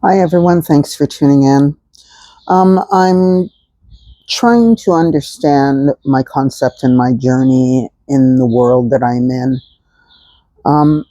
Hi, everyone. Thanks for tuning in. I'm trying to understand my concept and my journey in the world that I'm in. Um,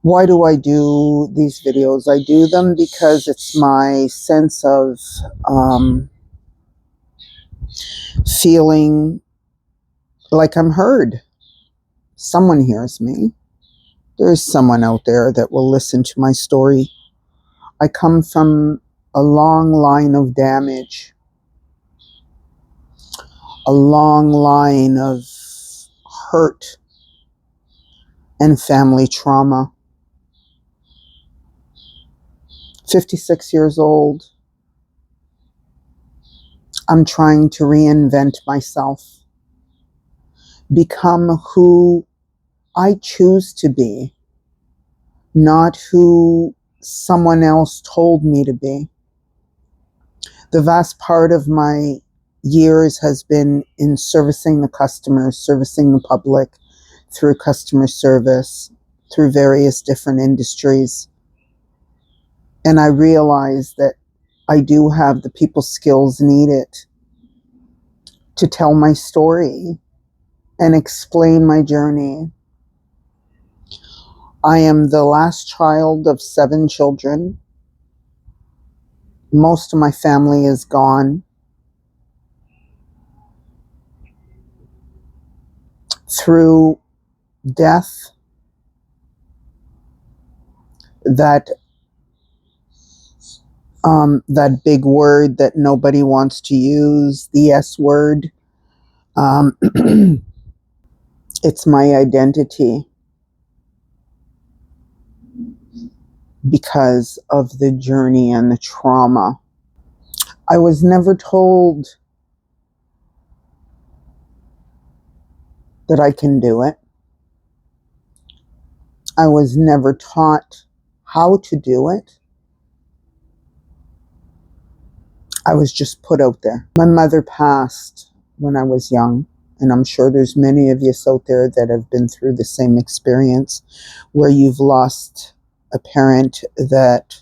why do I do these videos? I do them because it's my sense of feeling like I'm heard. Someone hears me. There's someone out there that will listen to my story. I come from a long line of damage, a long line of hurt and family trauma. 56 years old. I'm trying to reinvent myself, become who I choose to be, not who someone else told me to be. The vast part of my years has been in servicing the customers, servicing the public through customer service, through various different industries. And I realize that I do have the people skills needed to tell my story and explain my journey. I am the last child of 7 children. Most of my family is gone through death, that big word that nobody wants to use, the S word. Um, it's my identity because of the journey and the trauma. I was never told that I can do it. I was never taught how to do it. I was just put out there. My mother passed when I was young, and I'm sure there's many of you out there that have been through the same experience where you've lost a parent that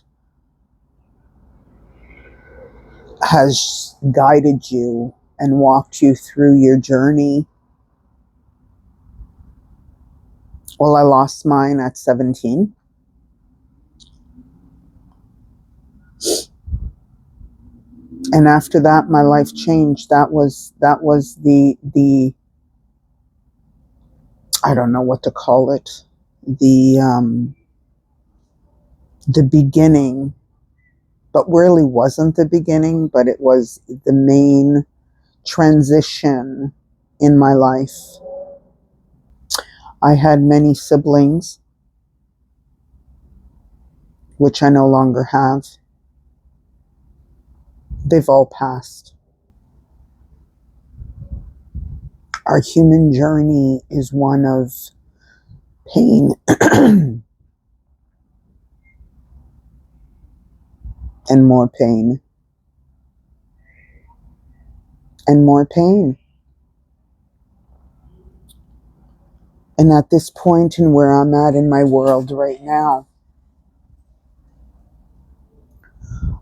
has guided you and walked you through your journey. Well, I lost mine at 17. And after that, my life changed. That was the I don't know what to call it, the beginning, but really wasn't the beginning, but it was the main transition in my life. I had many siblings, which I no longer have. They've all passed. Our human journey is one of pain and more pain and more pain. And at this point in where I'm at in my world right now,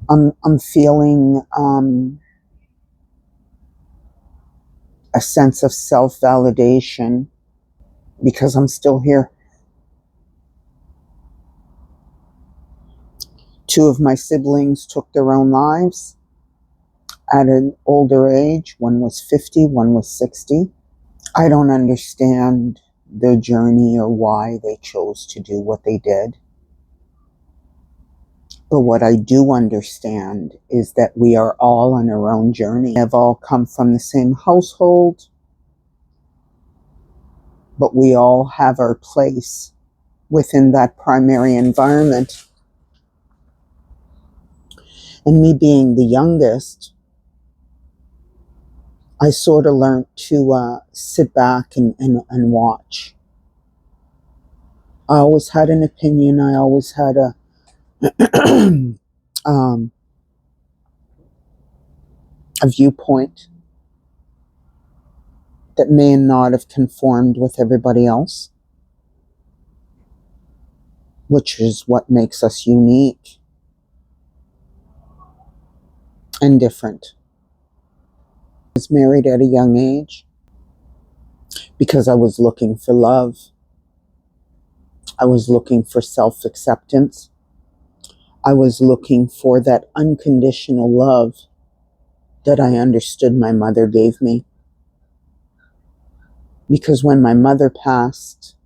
I'm feeling a sense of self-validation because I'm still here. 2 of my siblings took their own lives at an older age. One was 50, one was 60. I don't understand their journey or why they chose to do what they did. But what I do understand is that we are all on our own journey. We have all come from the same household, but we all have our place within that primary environment. And me being the youngest, I sort of learned to sit back and watch. I always had an opinion. I always had a viewpoint that may not have conformed with everybody else, which is what makes us unique. and different. I was married at a young age because I was looking for love. I was looking for self-acceptance. I was looking for that unconditional love that I understood my mother gave me. Because when my mother passed,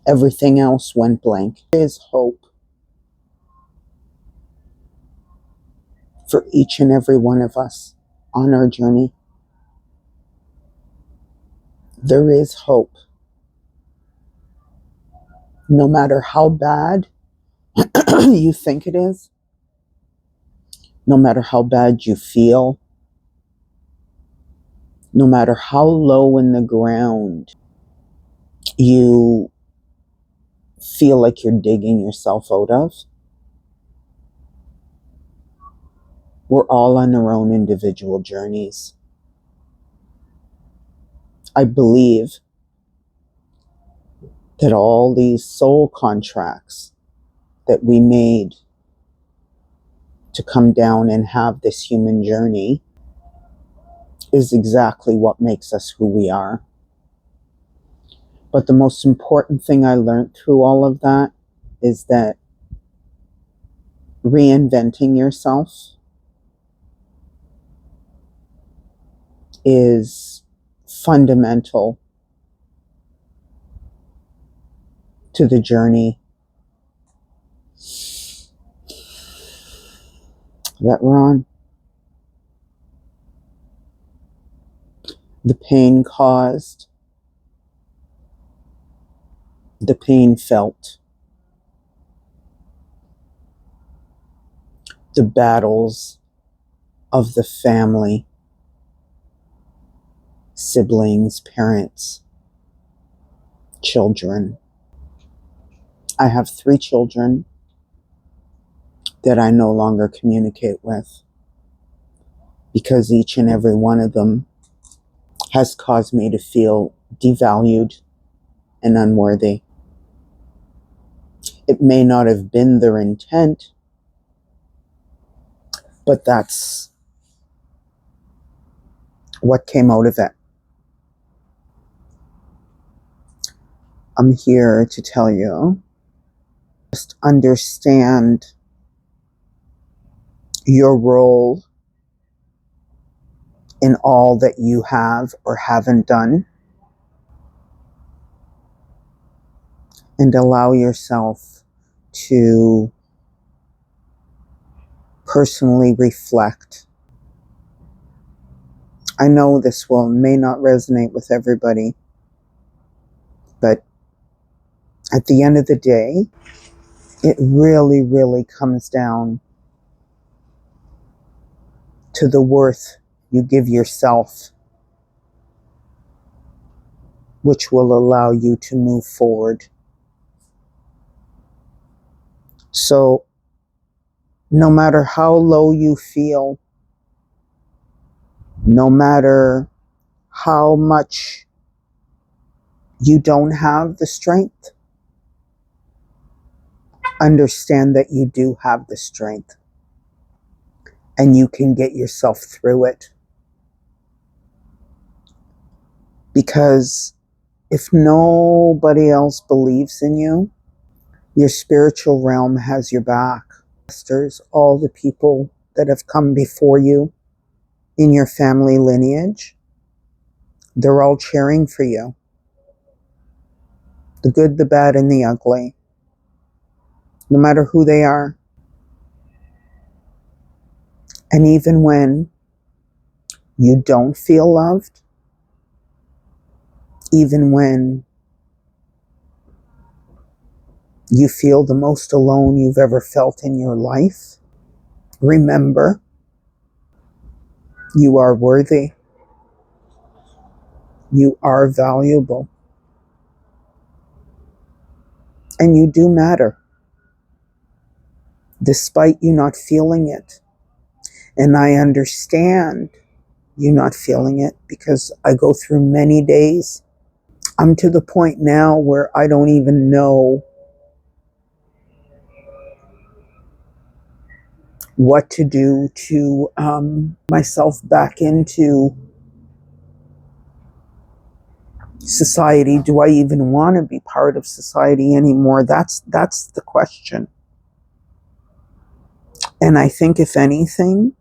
everything else went blank. There is hope for each and every one of us on our journey. There is hope. No matter how bad you think it is, no matter how bad you feel, no matter how low in the ground you feel like you're digging yourself out of, we're all on our own individual journeys. I believe that all these soul contracts that we made to come down and have this human journey is exactly what makes us who we are. But the most important thing I learned through all of that is that reinventing yourself is fundamental to the journey that we're on. The pain caused, the pain felt, the battles of the family, siblings, parents, children. I have 3 children that I no longer communicate with because each and every one of them has caused me to feel devalued and unworthy. It may not have been their intent, but that's what came out of it. I'm here to tell you, just understand your role in all that you have or haven't done, and allow yourself to personally reflect. I know this may not resonate with everybody, but at the end of the day, it really, really comes down to the worth you give yourself, which will allow you to move forward. So, no matter how low you feel, no matter how much you don't have the strength, understand that you do have the strength and you can get yourself through it. Because if nobody else believes in you, your spiritual realm has your back. All the people that have come before you in your family lineage, they're all cheering for you. The good, the bad, and the ugly. No matter who they are. And even when you don't feel loved, even when you feel the most alone you've ever felt in your life, remember, you are worthy. You are valuable. And you do matter, despite you not feeling it. And I understand you not feeling it because I go through many days. I'm to the point now where I don't even know what to do to myself back into society. Do I even want to be part of society anymore? That's the question. And I think, if anything,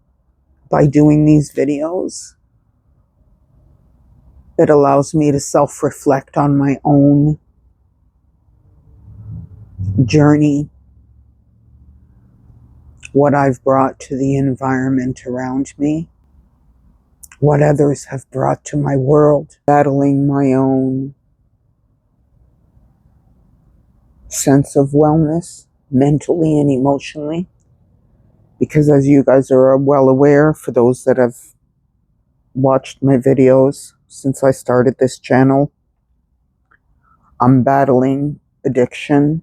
by doing these videos, it allows me to self-reflect on my own journey, what I've brought to the environment around me, what others have brought to my world, battling my own sense of wellness, mentally and emotionally. Because, as you guys are well aware, for those that have watched my videos since I started this channel, I'm battling addiction,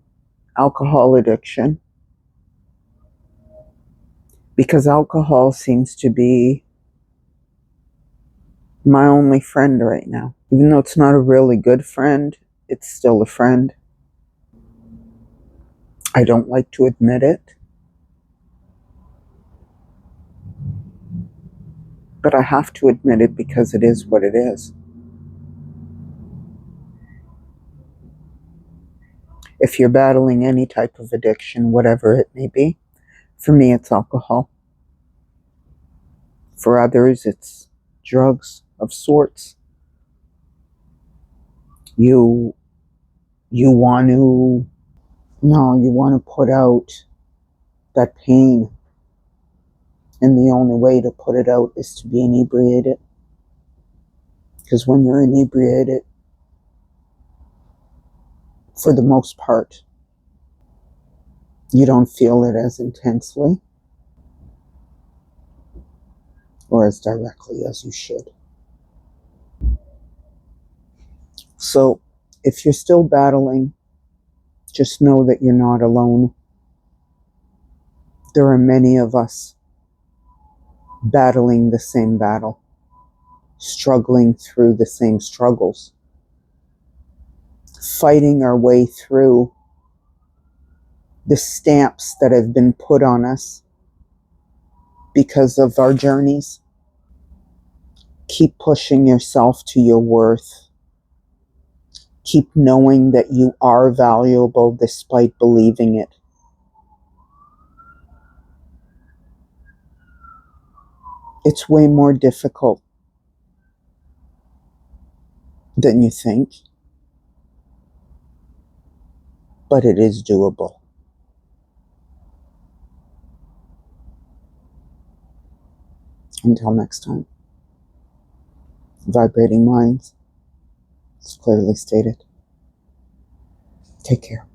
alcohol addiction, because alcohol seems to be my only friend right now. Even though it's not a really good friend, it's still a friend. I don't like to admit it, but I have to admit it because it is what it is. If you're battling any type of addiction, whatever it may be, for me it's alcohol. For others it's drugs of sorts. You want to, no, you want to put out that pain, and the only way to put it out is to be inebriated. Because when you're inebriated, for the most part, you don't feel it as intensely or as directly as you should. So if you're still battling, just know that you're not alone. There are many of us battling the same battle, struggling through the same struggles, fighting our way through the stamps that have been put on us because of our journeys. Keep pushing yourself to your worth. Keep knowing that you are valuable despite believing it. It's way more difficult than you think, but it is doable. Until next time, vibrating minds, it's clearly stated. Take care.